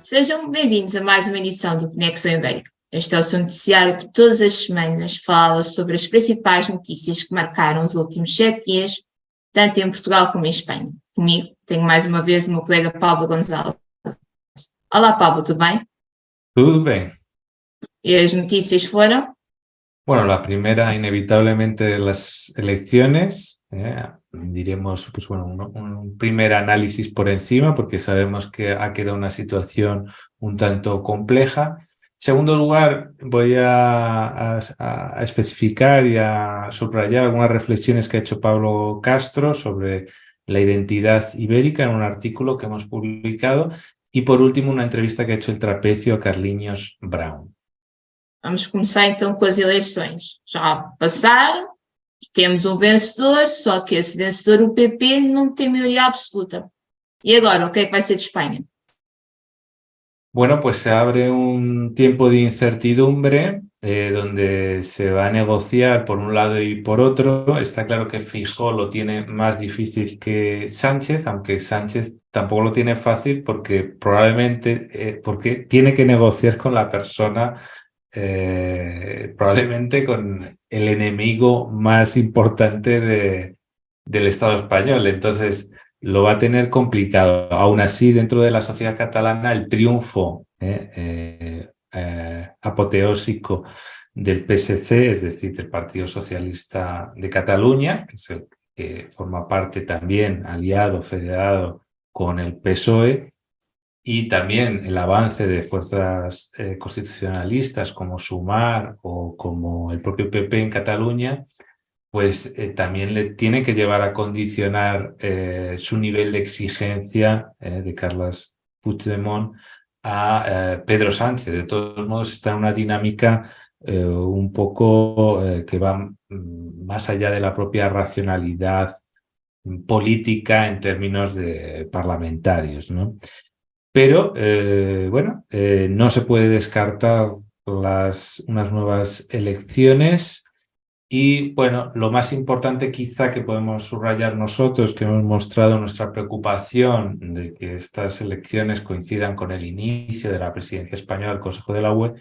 Sejam bem-vindos a mais uma edição do Conexão Ibérica. Este é o seu noticiário que todas as semanas fala sobre as principais notícias que marcaram os últimos 7 dias, tanto em Portugal como em Espanha. Comigo tenho mais uma vez o meu colega Pablo Gonzalez. Olá Pablo, tudo bem? Todo bien. E as notícias foram? Bueno, la primera, inevitablemente, las elecciones. Diremos, pues bueno, un primer análisis por encima, porque sabemos que ha quedado una situación un tanto compleja. En segundo lugar, voy a especificar y a subrayar algunas reflexiones que ha hecho Pablo Castro sobre la identidad ibérica en un artículo que hemos publicado. Y por último, una entrevista que ha hecho el Trapecio a Carlinhos Brown. Vamos começar então com as eleições. Já passaram, temos um vencedor, só que esse vencedor, o PP, não tem maioria absoluta. E agora, o que é que vai ser de Espanha? Bueno, pues se abre un tiempo de incertidumbre donde se va a negociar por un lado y por otro. Está claro que Feijóo lo tiene más difícil que Sánchez, aunque Sánchez tampoco lo tiene fácil porque probablemente porque tiene que negociar con la persona, probablemente con el enemigo más importante del Estado español. Entonces lo va a tener complicado. Aún así, dentro de la sociedad catalana, el triunfo apoteósico del PSC, es decir, del Partido Socialista de Cataluña, que es el que forma parte también, aliado, federado con el PSOE, y también el avance de fuerzas constitucionalistas como Sumar o como el propio PP en Cataluña, pues también le tiene que llevar a condicionar su nivel de exigencia de Carles Puigdemont a Pedro Sánchez. De todos modos, está en una dinámica un poco que va más allá de la propia racionalidad política en términos de parlamentarios, ¿no? Pero, bueno, no se puede descartar unas nuevas elecciones. Y bueno, lo más importante quizá que podemos subrayar nosotros, que hemos mostrado nuestra preocupación de que estas elecciones coincidan con el inicio de la presidencia española del Consejo de la UE,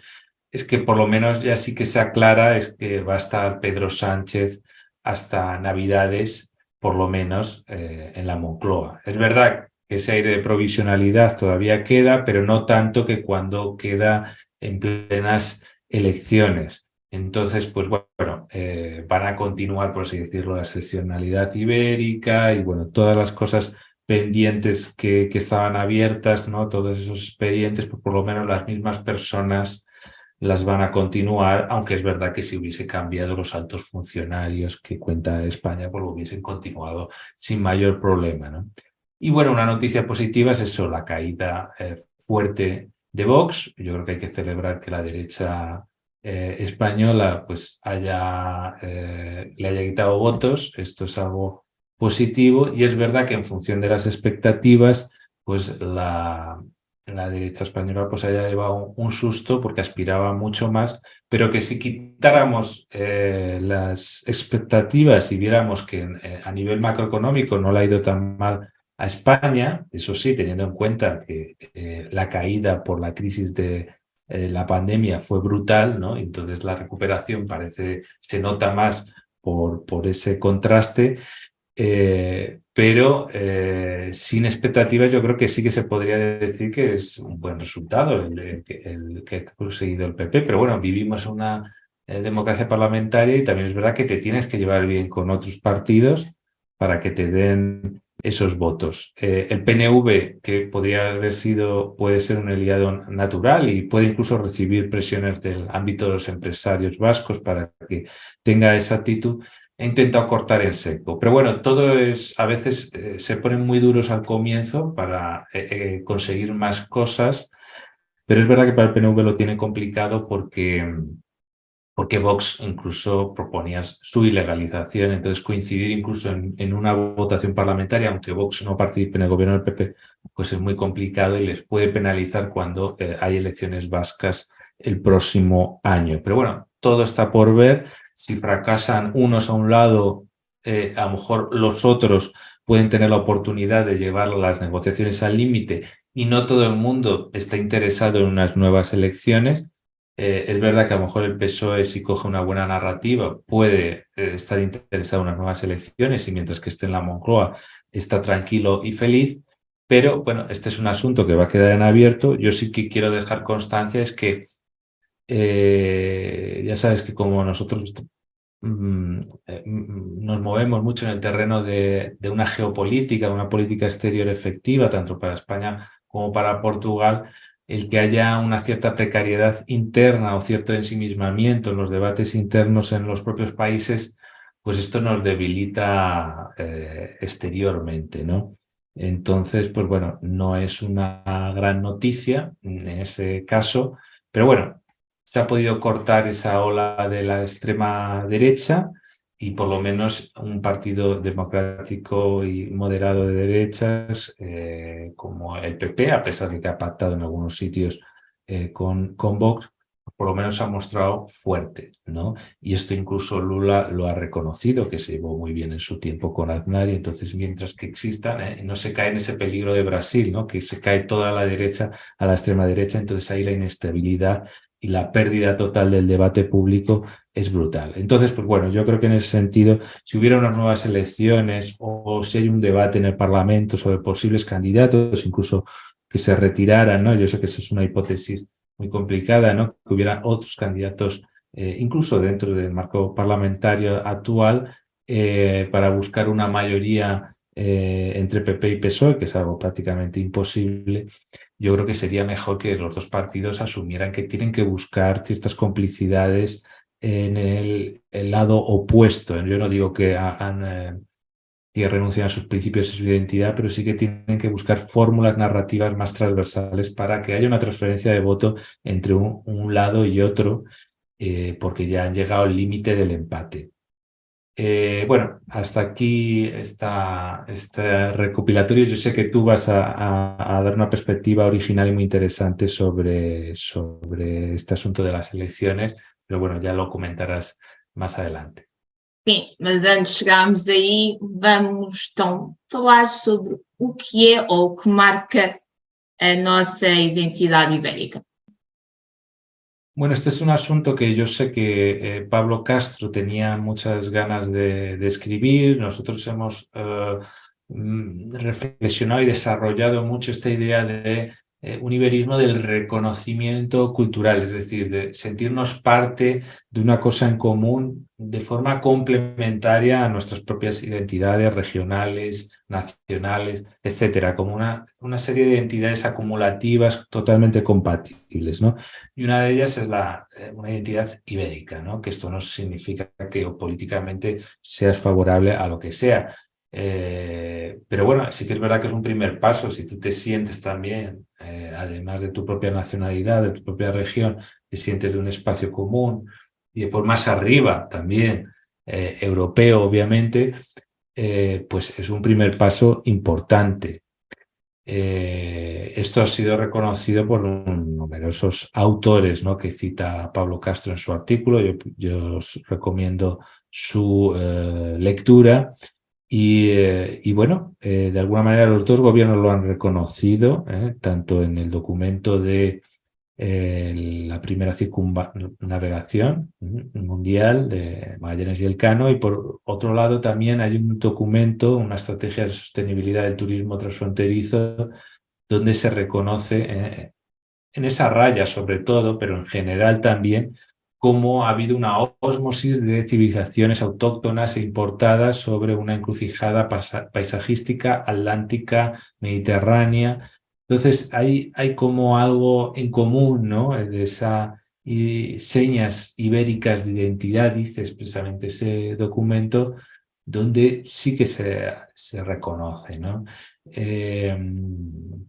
es que por lo menos ya sí que se aclara, es que va a estar Pedro Sánchez hasta Navidades, por lo menos en la Moncloa. Es verdad que ese aire de provisionalidad todavía queda, pero no tanto que cuando queda en plenas elecciones. Entonces, pues bueno, van a continuar, por así decirlo, la excepcionalidad ibérica y bueno, todas las cosas pendientes que estaban abiertas, ¿no? Todos esos expedientes, pues por lo menos las mismas personas las van a continuar, aunque es verdad que si hubiese cambiado los altos funcionarios que cuenta España, pues lo hubiesen continuado sin mayor problema, ¿no? Y bueno, una noticia positiva es eso, la caída fuerte de Vox. Yo creo que hay que celebrar que la derecha española pues le haya quitado votos. Esto es algo positivo y es verdad que en función de las expectativas pues la derecha española pues haya llevado un susto porque aspiraba mucho más, pero que si quitáramos las expectativas y viéramos que a nivel macroeconómico no le ha ido tan mal a España, eso sí, teniendo en cuenta que la caída por la crisis de la pandemia fue brutal, ¿no? Entonces la recuperación se nota más por ese contraste, pero sin expectativas yo creo que sí que se podría decir que es un buen resultado el que ha conseguido el PP, pero bueno, vivimos una democracia parlamentaria y también es verdad que te tienes que llevar bien con otros partidos para que te den esos votos. El PNV, que puede ser un aliado natural y puede incluso recibir presiones del ámbito de los empresarios vascos para que tenga esa actitud, he intentado cortar el seco. Pero bueno, a veces se ponen muy duros al comienzo para conseguir más cosas, pero es verdad que para el PNV lo tiene complicado porque Vox incluso proponía su ilegalización, entonces coincidir incluso en una votación parlamentaria, aunque Vox no participe en el gobierno del PP, pues es muy complicado y les puede penalizar cuando hay elecciones vascas el próximo año. Pero bueno, todo está por ver. Si fracasan unos a un lado, a lo mejor los otros pueden tener la oportunidad de llevar las negociaciones al límite y no todo el mundo está interesado en unas nuevas elecciones. Es verdad que a lo mejor el PSOE, si coge una buena narrativa, puede estar interesado en unas nuevas elecciones y mientras que esté en la Moncloa está tranquilo y feliz. Pero bueno, este es un asunto que va a quedar en abierto. Yo sí que quiero dejar constancia es que ya sabes que como nosotros nos movemos mucho en el terreno de una geopolítica, una política exterior efectiva, tanto para España como para Portugal, el que haya una cierta precariedad interna o cierto ensimismamiento en los debates internos en los propios países, pues esto nos debilita exteriormente, ¿no? Entonces, pues bueno, no es una gran noticia en ese caso, pero bueno, se ha podido cortar esa ola de la extrema derecha y por lo menos un partido democrático y moderado de derechas como el PP, a pesar de que ha pactado en algunos sitios con Vox, por lo menos ha mostrado fuerte, ¿no? Y esto incluso Lula lo ha reconocido, que se llevó muy bien en su tiempo con Aznar, y entonces mientras que existan, no se cae en ese peligro de Brasil, ¿no? Que se cae toda la derecha a la extrema derecha, entonces ahí la inestabilidad y la pérdida total del debate público es brutal. Entonces, pues bueno, yo creo que en ese sentido, si hubiera unas nuevas elecciones o si hay un debate en el Parlamento sobre posibles candidatos, incluso que se retiraran, ¿no? Yo sé que eso es una hipótesis muy complicada, ¿no? Que hubiera otros candidatos, incluso dentro del marco parlamentario actual, para buscar una mayoría entre PP y PSOE, que es algo prácticamente imposible. Yo creo que sería mejor que los dos partidos asumieran que tienen que buscar ciertas complicidades en el lado opuesto. Yo no digo que que renuncien a sus principios y su identidad, pero sí que tienen que buscar fórmulas narrativas más transversales para que haya una transferencia de voto entre un lado y otro, porque ya han llegado al límite del empate. Bueno, hasta aquí este recopilatorio. Yo sé que tú vas a dar una perspectiva original y muy interesante sobre este asunto de las elecciones, pero bueno, ya lo comentarás más adelante. Sim, mas antes de chegarmos aí, vamos então falar sobre o que é ou o que marca a nossa identidade ibérica. Bueno, este es un asunto que yo sé que Pablo Castro tenía muchas ganas de escribir. Nosotros hemos reflexionado y desarrollado mucho esta idea de un iberismo del reconocimiento cultural, es decir, de sentirnos parte de una cosa en común de forma complementaria a nuestras propias identidades regionales, nacionales, etcétera, como una serie de identidades acumulativas totalmente compatibles, ¿no? Y una de ellas es una identidad ibérica, ¿no? Que esto no significa que políticamente seas favorable a lo que sea. Pero bueno, sí que es verdad que es un primer paso. Si tú te sientes también, además de tu propia nacionalidad, de tu propia región, te sientes de un espacio común y por más arriba también, europeo obviamente, pues es un primer paso importante. Esto ha sido reconocido por numerosos autores, ¿no? Que cita Pablo Castro en su artículo. Yo os recomiendo su lectura. Y bueno, de alguna manera los dos gobiernos lo han reconocido, tanto en el documento de la primera circunnavegación mundial de Magallanes y Elcano, y por otro lado también hay un documento, una estrategia de sostenibilidad del turismo transfronterizo, donde se reconoce en esa raya sobre todo, pero en general también, cómo ha habido una ósmosis de civilizaciones autóctonas e importadas sobre una encrucijada paisajística atlántica, mediterránea. Entonces hay como algo en común, ¿no? De esa señas ibéricas de identidad, dice expresamente ese documento, donde sí que se reconoce, ¿no? En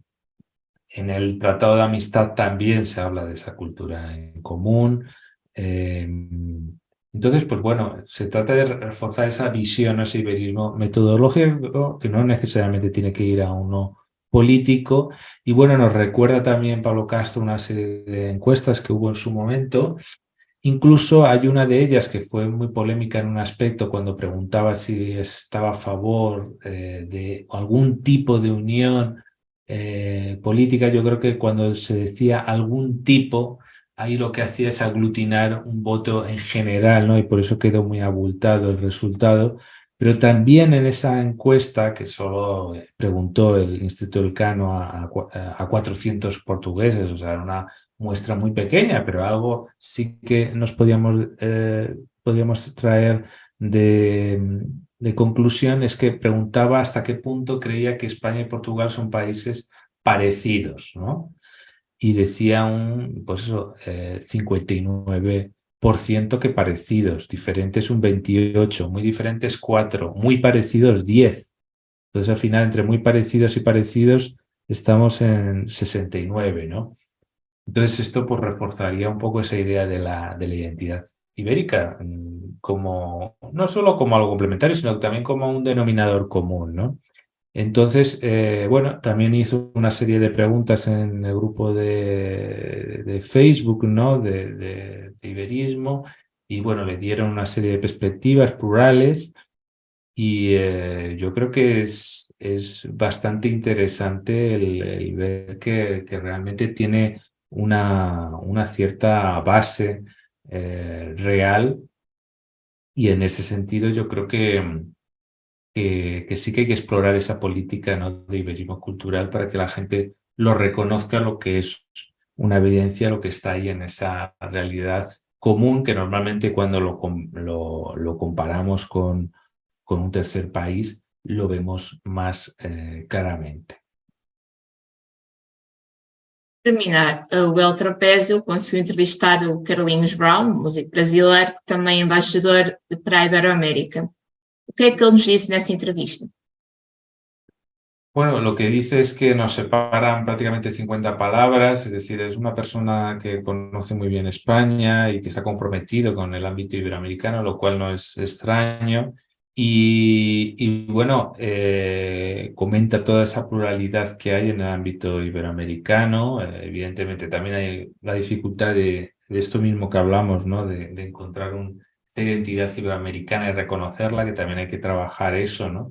el Tratado de Amistad también se habla de esa cultura en común. Entonces, pues bueno, se trata de reforzar esa visión, ese iberismo metodológico, que no necesariamente tiene que ir a uno político. Y bueno, nos recuerda también Pablo Castro una serie de encuestas que hubo en su momento. Incluso hay una de ellas que fue muy polémica en un aspecto cuando preguntaba si estaba a favor de algún tipo de unión política, yo creo que cuando se decía algún tipo, ahí lo que hacía es aglutinar un voto en general, ¿no? Y por eso quedó muy abultado el resultado. Pero también en esa encuesta, que solo preguntó el Instituto Elcano a 400 portugueses, o sea, era una muestra muy pequeña, pero algo sí que nos podíamos traer de conclusión, es que preguntaba hasta qué punto creía que España y Portugal son países parecidos, ¿no? Y decía pues eso, 59% que parecidos, diferentes un 28%, muy diferentes 4%, muy parecidos 10%. Entonces al final entre muy parecidos y parecidos estamos en 69%, ¿no? Entonces esto pues reforzaría un poco esa idea de la identidad ibérica, como, no solo como algo complementario, sino también como un denominador común, ¿no? Entonces, bueno, también hizo una serie de preguntas en el grupo de Facebook, ¿no? De iberismo, y bueno, le dieron una serie de perspectivas plurales, y yo creo que es bastante interesante el ver que realmente tiene una cierta base real, y en ese sentido yo creo que sí que hay que explorar esa política, ¿no? De iberismo cultural para que la gente lo reconozca, lo que es una evidencia, lo que está ahí en esa realidad común, que normalmente cuando lo comparamos con un tercer país lo vemos más claramente. Terminar, o El Trapézio conseguiu entrevistar o Carlinhos Brown, músico brasileiro, que também é embaixador para a Iberoamérica. O que é que ele nos disse nessa entrevista? Bueno, lo que dice es que nos separan prácticamente 50 palabras, es decir, es una persona que conoce muy bien España y que se ha comprometido con el ámbito iberoamericano, lo cual no es extraño. Y bueno, comenta toda esa pluralidad que hay en el ámbito iberoamericano. Evidentemente también hay la dificultad de esto mismo que hablamos, ¿no? De encontrar esta identidad iberoamericana y reconocerla, que también hay que trabajar eso, ¿no?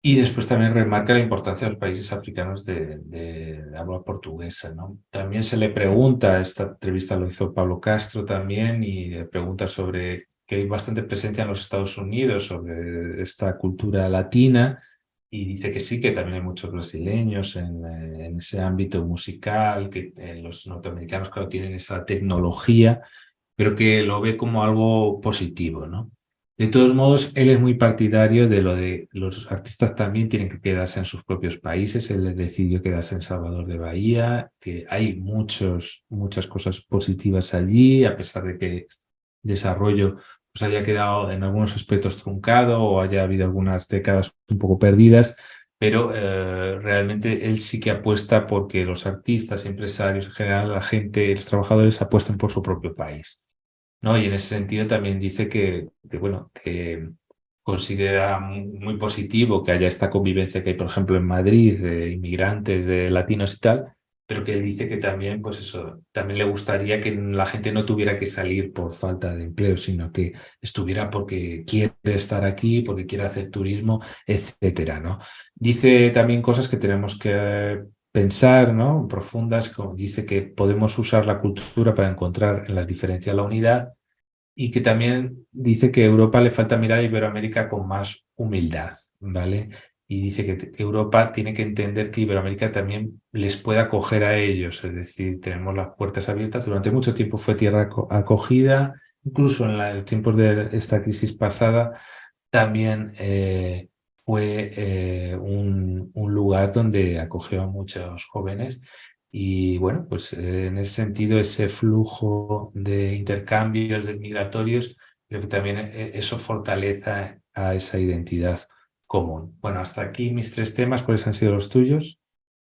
Y después también remarca la importancia de los países africanos de habla portuguesa, ¿no? También se le pregunta, esta entrevista lo hizo Pablo Castro también, y le pregunta sobre que hay bastante presencia en los Estados Unidos sobre esta cultura latina, y dice que sí, que también hay muchos brasileños en ese ámbito musical, que los norteamericanos, claro, tienen esa tecnología, pero que lo ve como algo positivo, ¿no? De todos modos, él es muy partidario de lo de los artistas también tienen que quedarse en sus propios países. Él decidió quedarse en Salvador de Bahía, que hay muchas cosas positivas allí, a pesar de que el desarrollo pues haya quedado en algunos aspectos truncado o haya habido algunas décadas un poco perdidas, pero realmente él sí que apuesta porque los artistas, empresarios, en general, la gente, los trabajadores apuesten por su propio país, ¿no? Y en ese sentido también dice bueno, que considera muy positivo que haya esta convivencia que hay, por ejemplo, en Madrid, de inmigrantes, de latinos y tal, pero que él dice que también, pues eso, también le gustaría que la gente no tuviera que salir por falta de empleo, sino que estuviera porque quiere estar aquí, porque quiere hacer turismo, etcétera, ¿no? Dice también cosas que tenemos que pensar, ¿no? Profundas, como dice que podemos usar la cultura para encontrar en las diferencias la unidad, y que también dice que a Europa le falta mirar a Iberoamérica con más humildad, ¿vale? Y dice que Europa tiene que entender que Iberoamérica también les puede acoger a ellos, es decir, tenemos las puertas abiertas. Durante mucho tiempo fue tierra acogida, incluso en los tiempos de esta crisis pasada, también fue un lugar donde acogió a muchos jóvenes. Y bueno, pues en ese sentido, ese flujo de intercambios, de migratorios, creo que también eso fortalece a esa identidad común. Bueno, hasta aquí mis 3 temas. ¿Cuáles han sido los tuyos?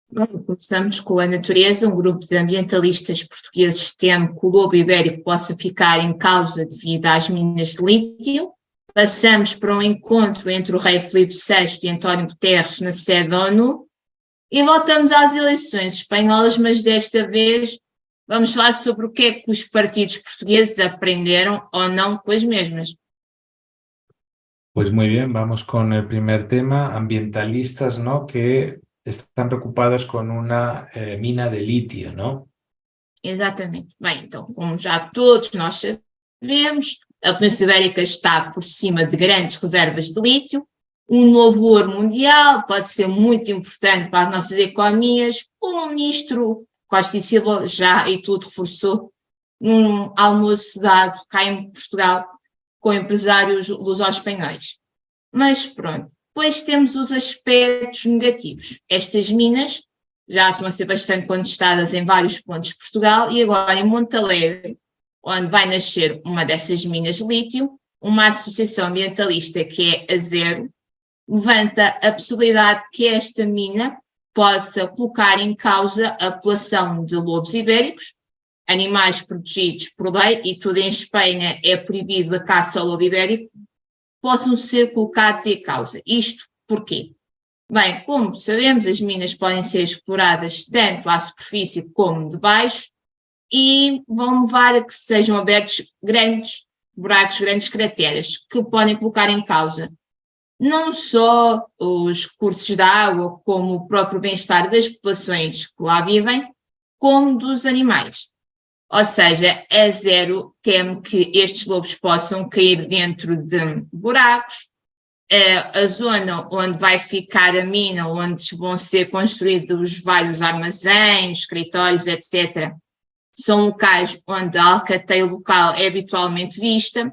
Bom, começamos com a natureza. Um grupo de ambientalistas portugueses teme que o lobo ibérico possa ficar em causa devido às minas de lítio. Passamos para um encontro entre o rei Filipe VI e António Guterres na sede da ONU. E voltamos às eleições espanholas, mas desta vez vamos falar sobre o que é que os partidos portugueses aprenderam ou não com as mesmas. Pues muy bien, vamos con el primer tema, ambientalistas, ¿no? Que están preocupados con una mina de litio, ¿no? Exatamente. Bem, então, como já todos nós sabemos, a Península Ibérica está por cima de grandes reservas de lítio. Um novo ouro mundial pode ser muito importante para as nossas economias, como o ministro Costa e Silva já e tudo reforçou num almoço dado cá em Portugal com empresários luso-espanhóis. Mas pronto, depois temos os aspectos negativos. Estas minas já estão a ser bastante contestadas em vários pontos de Portugal e agora em Montalegre, onde vai nascer uma dessas minas de lítio, uma associação ambientalista que é a Zero, levanta a possibilidade que esta mina possa colocar em causa a população de lobos ibéricos, animais protegidos por lei, e tudo em Espanha é proibido a caça ao lobo ibérico, possam ser colocados em causa. Isto porquê? Bem, como sabemos, as minas podem ser exploradas tanto à superfície como de baixo e vão levar a que sejam abertos grandes buracos, grandes crateras, que podem colocar em causa não só os cursos de água, como o próprio bem-estar das populações que lá vivem, como dos animais. Ou seja, a Zero teme que estes lobos possam cair dentro de buracos. A zona onde vai ficar a mina, onde vão ser construídos vários armazéns, escritórios, etc., são locais onde a alcateia local é habitualmente vista,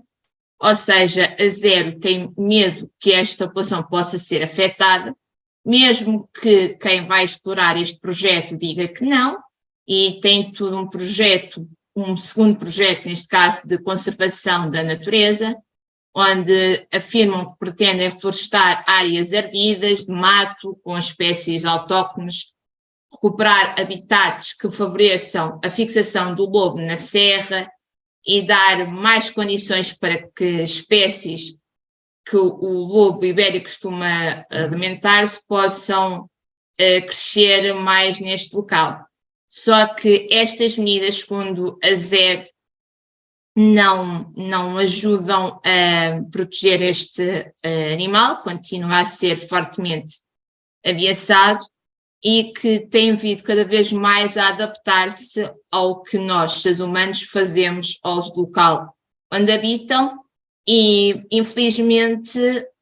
ou seja, a Zero tem medo que esta população possa ser afetada, mesmo que quem vai explorar este projeto diga que não, e tem tudo um projeto, um segundo projeto, neste caso, de conservação da natureza, onde afirmam que pretendem reflorestar áreas ardidas de mato com espécies autóctones, recuperar habitats que favoreçam a fixação do lobo na serra e dar mais condições para que espécies que o lobo ibérico costuma alimentar-se possam crescer mais neste local. Só que estas medidas, segundo a Zero, não ajudam a proteger este animal, continua a ser fortemente ameaçado e que tem vindo cada vez mais a adaptar-se ao que nós, seres humanos, fazemos ao local onde habitam e, infelizmente,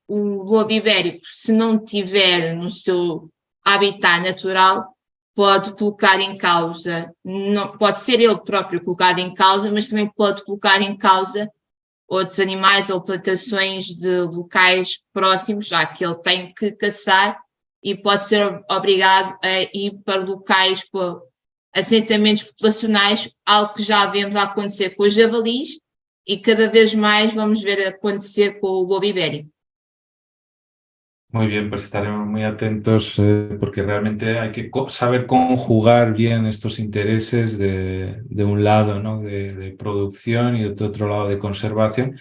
o lobo ibérico, se não tiver no seu habitat natural, pode colocar em causa, não, pode ser ele próprio colocado em causa, mas também pode colocar em causa outros animais ou plantações de locais próximos, já que ele tem que caçar e pode ser obrigado a ir para locais, para assentamentos populacionais, algo que já vemos a acontecer com os javalis e cada vez mais vamos ver acontecer com o lobo ibérico. Muy bien, pues estaremos muy atentos porque realmente hay que saber conjugar bien estos intereses de un lado, ¿no? de producción y de otro lado de conservación.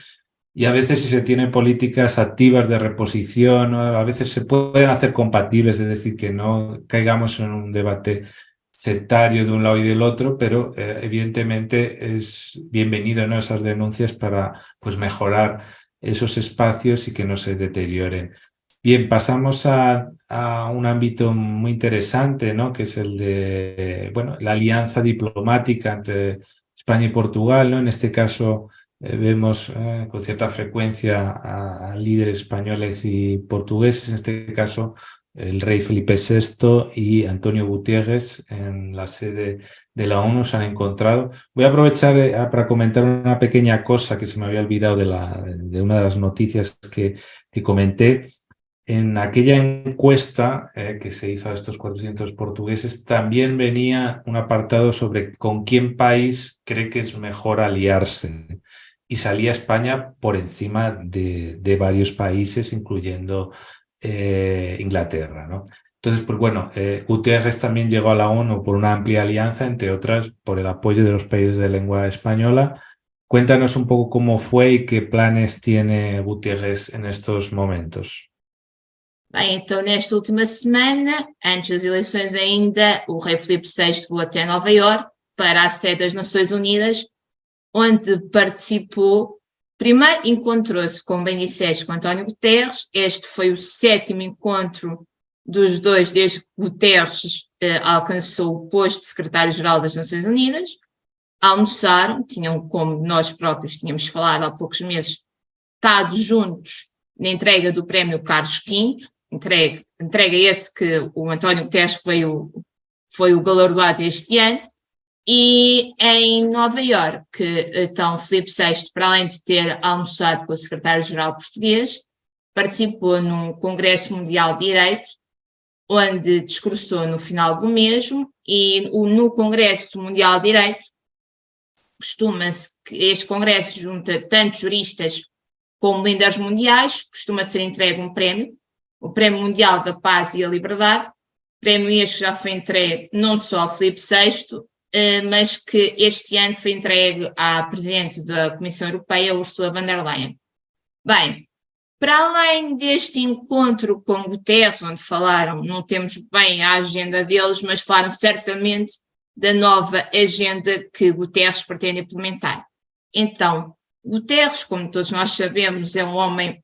Y a veces si se tienen políticas activas de reposición, ¿no? A veces se pueden hacer compatibles, es decir, que no caigamos en un debate sectario de un lado y del otro, pero evidentemente es bienvenido, ¿no? Esas denuncias para pues, mejorar esos espacios y que no se deterioren. Bien, pasamos a un ámbito muy interesante, ¿no? Que es el de la alianza diplomática entre España y Portugal, ¿no? En este caso vemos con cierta frecuencia a líderes españoles y portugueses, en este caso el rey Felipe VI y Antonio Guterres en la sede de la ONU se han encontrado. Voy a aprovechar para comentar una pequeña cosa que se me había olvidado de una de las noticias que comenté. En aquella encuesta que se hizo a estos 400 portugueses también venía un apartado sobre con quién país cree que es mejor aliarse. Y salía España por encima de varios países, incluyendo Inglaterra, ¿no? Entonces, pues bueno, Guterres también llegó a la ONU por una amplia alianza, entre otras por el apoyo de los países de lengua española. Cuéntanos un poco cómo fue y qué planes tiene Guterres en estos momentos. Bem, então nesta última semana, antes das eleições ainda, o rei Filipe VI voou até Nova Iorque para a sede das Nações Unidas, onde participou. Primeiro encontrou-se, como bem disseste, com António Guterres. Este foi o 7º encontro dos dois desde que Guterres alcançou o posto de secretário-geral das Nações Unidas. Almoçaram, tinham, como nós próprios tínhamos falado há poucos meses, estado juntos na entrega do prémio Carlos V, entrega esse que o António Guterres foi o galardoado este ano, e em Nova Iorque, então, Filipe VI, para além de ter almoçado com o secretário-geral português, participou num Congresso Mundial de Direito, onde discursou no final do mesmo, e no Congresso Mundial de Direito, costuma-se que este congresso junta tanto juristas como líderes mundiais, costuma ser entregue um prémio, o Prémio Mundial da Paz e a Liberdade, prémio este que já foi entregue não só ao Filipe VI, mas que este ano foi entregue à Presidente da Comissão Europeia, Ursula von der Leyen. Bem, para além deste encontro com Guterres, onde falaram, não temos bem a agenda deles, mas falaram certamente da nova agenda que Guterres pretende implementar. Então, Guterres, como todos nós sabemos, é um homem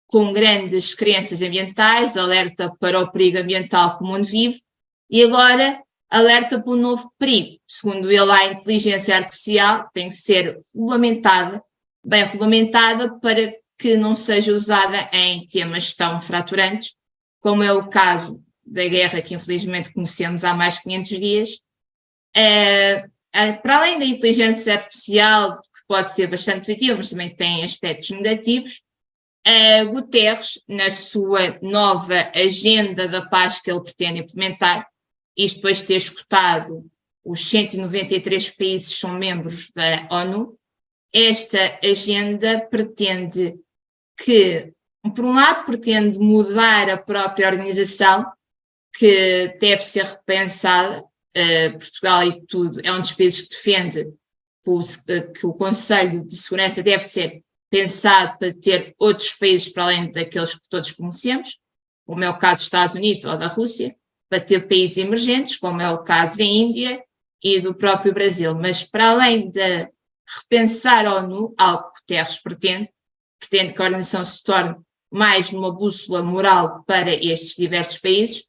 com grandes crenças ambientais, alerta para o perigo ambiental que o mundo vive, e agora alerta para um novo perigo. Segundo ele, a inteligência artificial tem que ser bem regulamentada, para que não seja usada em temas tão fraturantes, como é o caso da guerra que infelizmente conhecemos há mais de 500 dias. Para além da inteligência artificial, que pode ser bastante positiva, mas também tem aspectos negativos, Guterres, na sua nova agenda da paz que ele pretende implementar, isto depois de ter escutado os 193 países que são membros da ONU, esta agenda pretende por um lado, pretende mudar a própria organização, que deve ser repensada. Portugal e tudo é um dos países que defende que o Conselho de Segurança deve ser pensado para ter outros países para além daqueles que todos conhecemos, como é o caso dos Estados Unidos ou da Rússia, para ter países emergentes, como é o caso da Índia e do próprio Brasil. Mas para além de repensar a ONU, algo que Guterres pretende que a organização se torne mais uma bússola moral para estes diversos países,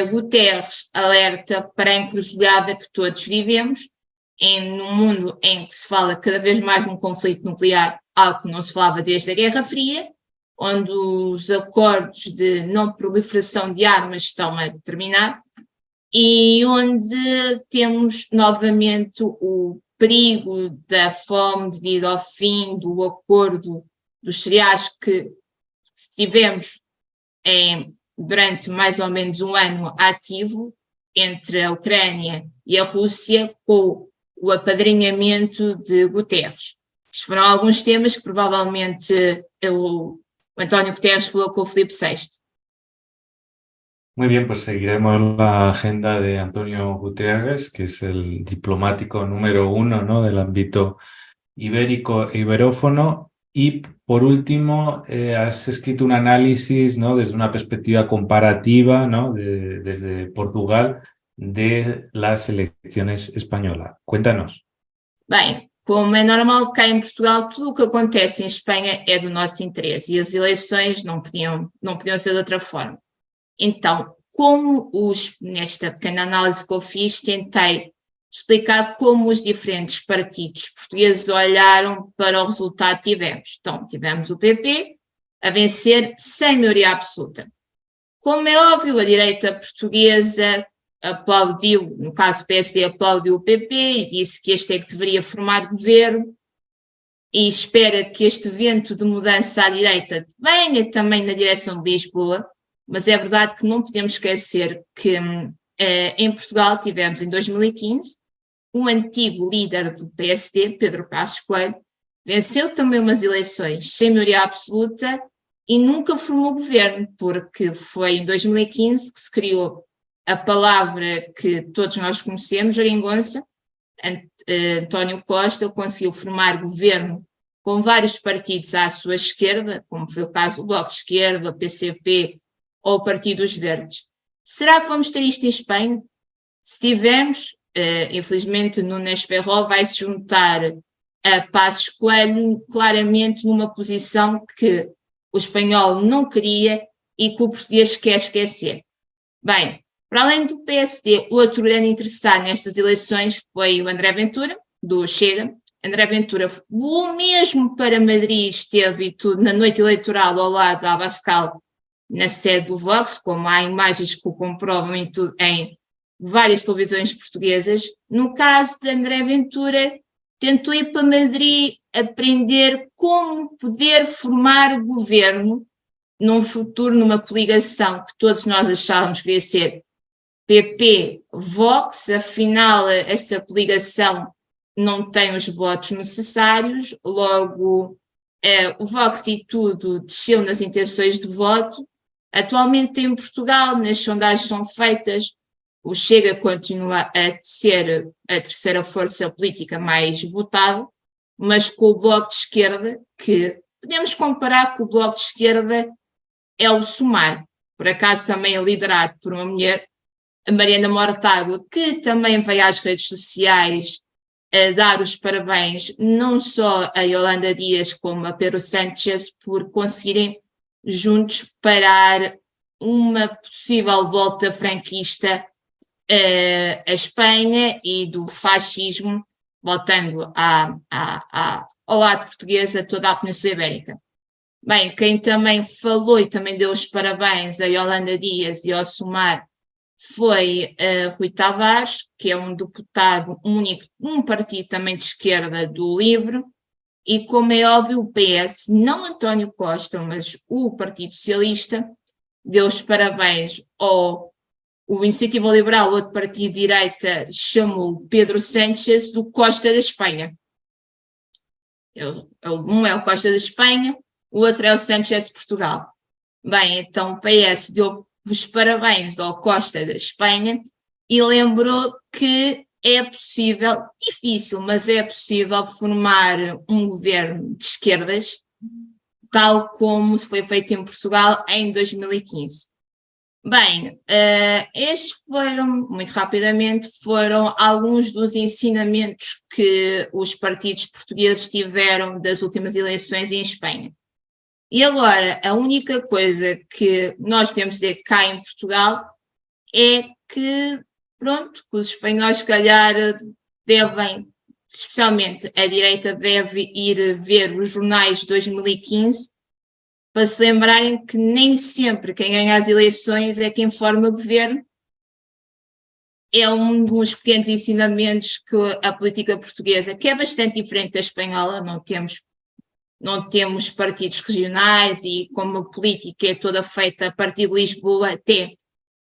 Guterres alerta para a encruzilhada que todos vivemos, num mundo em que se fala cada vez mais num conflito nuclear, algo que não se falava desde a Guerra Fria, onde os acordos de não proliferação de armas estão a terminar, e onde temos novamente o perigo da fome devido ao fim do acordo dos cereais que tivemos durante mais ou menos um ano ativo entre a Ucrânia e a Rússia, com o apadrinhamento de Guterres. Estes foram alguns temas que provavelmente o António Guterres falou com o Filipe VI. Muy bien, pues seguiremos la agenda de Antonio Guterres, que es el diplomático número 1, ¿no?, del ámbito ibérico e iberófono. Y por último, has escrito un análisis, ¿no?, desde una perspectiva comparativa, ¿no?, desde Portugal, de las elecciones españolas. Cuéntanos. Bem, como é normal, cá em Portugal, tudo o que acontece em Espanha é do nosso interesse, e as eleições não podiam ser de outra forma. Então, nesta pequena análise que eu fiz, tentei explicar como os diferentes partidos portugueses olharam para o resultado que tivemos. Então, tivemos o PP a vencer sem maioria absoluta. Como é óbvio, a direita portuguesa aplaudiu, no caso do PSD, aplaudiu o PP e disse que este é que deveria formar governo, e espera que este vento de mudança à direita venha também na direção de Lisboa. Mas é verdade que não podemos esquecer que em Portugal tivemos em 2015 um antigo líder do PSD, Pedro Passos Coelho, venceu também umas eleições sem maioria absoluta e nunca formou governo, porque foi em 2015 que se criou a palavra que todos nós conhecemos, geringonça. António Costa conseguiu formar governo com vários partidos à sua esquerda, como foi o caso do Bloco de Esquerda, o PCP, ou o Partido dos Verdes. Será que vamos ter isto em Espanha? Se tivermos, infelizmente Núñez Feijóo vai se juntar a Passos Coelho claramente numa posição que o espanhol não queria e que o português quer esquecer. Bem, para além do PSD, outro grande interessado nestas eleições foi o André Ventura, do Chega. André Ventura voou mesmo para Madrid, esteve tudo na noite eleitoral ao lado da Abascal, na sede do Vox, como há imagens que o comprovam em várias televisões portuguesas. No caso de André Ventura, tentou ir para Madrid aprender como poder formar o governo num futuro, numa coligação que todos nós achávamos que ia ser PP-Vox, afinal essa coligação não tem os votos necessários, logo o Vox e tudo desceu nas intenções de voto. Atualmente em Portugal, nas sondagens são feitas, o Chega continua a ser a terceira força política mais votada, mas com o Bloco de Esquerda, que podemos comparar com o Bloco de Esquerda, é o Sumar, por acaso também é liderado por uma mulher, a Mariana Mortágua, que também veio às redes sociais a dar os parabéns não só a Yolanda Dias como a Pedro Sánchez por conseguirem juntos parar uma possível volta franquista à Espanha e do fascismo, voltando ao lado português, a toda a Península Ibérica. Bem, quem também falou e também deu os parabéns a Yolanda Dias e ao Sumar foi Rui Tavares, que é um deputado único, um partido também de esquerda do LIVRE, e como é óbvio o PS, não António Costa, mas o Partido Socialista, deu os parabéns ao Iniciativa Liberal, outro partido de direita, chamou Pedro Sánchez do Costa da Espanha. Um é o Costa da Espanha, o outro é o Sánchez de Portugal. Bem, então o PS deu os parabéns ao Costa da Espanha e lembrou que é possível, difícil, mas é possível formar um governo de esquerdas, tal como foi feito em Portugal em 2015. Bem, estes foram, muito rapidamente, foram alguns dos ensinamentos que os partidos portugueses tiveram das últimas eleições em Espanha. E agora, a única coisa que nós podemos dizer cá em Portugal é que, pronto, que os espanhóis, se calhar, devem, especialmente a direita, deve ir ver os jornais de 2015 para se lembrarem que nem sempre quem ganha as eleições é quem forma o governo. É um dos pequenos ensinamentos que a política portuguesa, que é bastante diferente da espanhola, não temos partidos regionais e como a política é toda feita a partir de Lisboa, até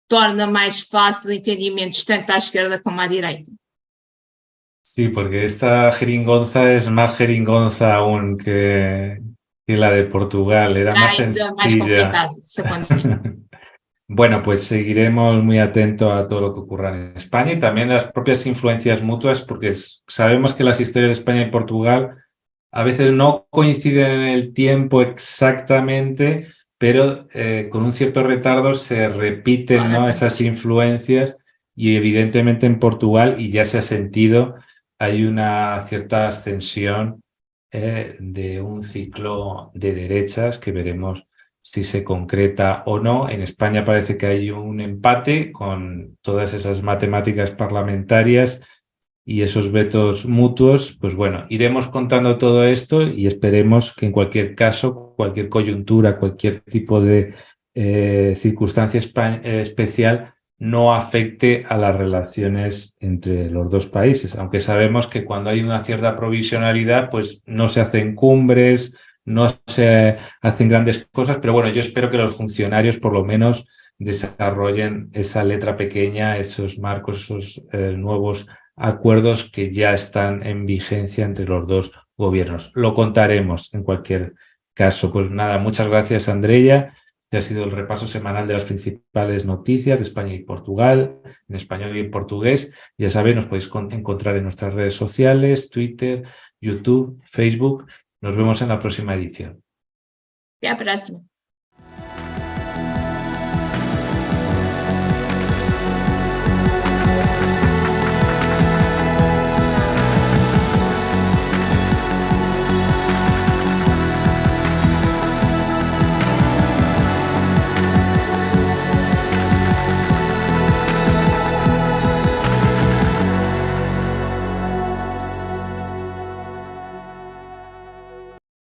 torna mais fácil entendimentos tanto à esquerda como à direita. Sí, porque esta jeringonza es más jeringonza aún que la de Portugal, era más Ainda mais sencilla. complicado se acontecer. Bueno, pues seguiremos muy atentos a todo lo que ocurra en España y también las propias influencias mutuas, porque sabemos que las historias de España y Portugal a veces no coinciden en el tiempo exactamente, pero con un cierto retardo se repiten, ¿no?, esas influencias, y evidentemente en Portugal, y ya se ha sentido, hay una cierta ascensión de un ciclo de derechas que veremos si se concreta o no. En España parece que hay un empate con todas esas matemáticas parlamentarias y esos vetos mutuos. Pues bueno, iremos contando todo esto y esperemos que en cualquier caso, cualquier coyuntura, cualquier tipo de circunstancia especial no afecte a las relaciones entre los dos países, aunque sabemos que cuando hay una cierta provisionalidad, pues no se hacen cumbres, no se hacen grandes cosas, pero bueno, yo espero que los funcionarios por lo menos desarrollen esa letra pequeña, esos marcos, esos nuevos acuerdos que ya están en vigencia entre los dos gobiernos. Lo contaremos en cualquier caso. Pues nada, muchas gracias, Andreia. Este ha sido el repaso semanal de las principales noticias de España y Portugal, en español y en portugués. Ya sabéis, nos podéis encontrar en nuestras redes sociales, Twitter, YouTube, Facebook. Nos vemos en la próxima edición. Até a próxima.